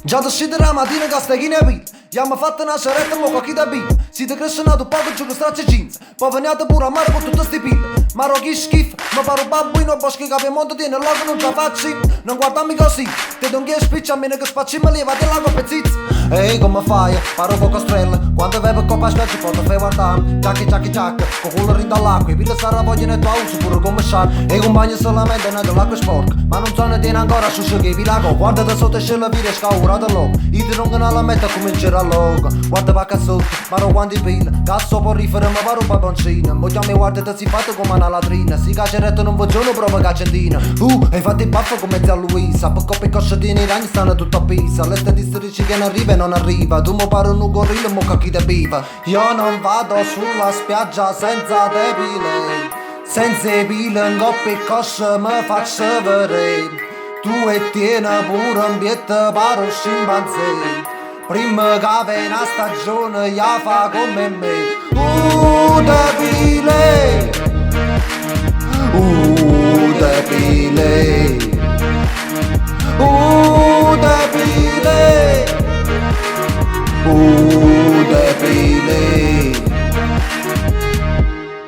Già da scendere la mattina che stai in aprile. Abbiamo fatto una sceretta mo' chi da bim. Siete crescionato poco giù con stracce jeans. Poi veniate pure a mare con tutte sti pille. Ma che schifo, ma paro babbuino boschi che mondo tiene logo non ce la facci. Non guardarmi così, te non che spiccia a meno che spacci ma levate l'ago pezzizzi. Ehi come fai, paro poco strella. Quando avevo coppa specie poi te fai guardare. Giacchi, con quello rinda all'acqua. E pille sarà voglia nel tuo uso pure come sciar. E compagni solamente nell'acqua sporca. Ma non so ne tiene ancora su che vi lago. Guarda da sotto e scella vire scaura da logo. I ti non la metta come c'era logo. Guarda va che sotto, paro quanti pile. Cazzo porifero ma paro paponcina. Mo chiami guarda te si fatto come una latrina. Si caceretto non funziona proprio cacentina. Hai fatto il baffo come zia Luisa. Per coppe cosciatini i ragni stanno tutto a pisa. Le statistiche che non arriva e non arriva. Tu mo paro un gorilla e mo cacchi te biva. Io non vado sulla spiaggia senza debile. Senza pile in coppe e cosce mi faccio vedere. Tu e tieni pure un bietto paro scimpanzé. Prima che viene una stagione ya fa come me. Debile, debile.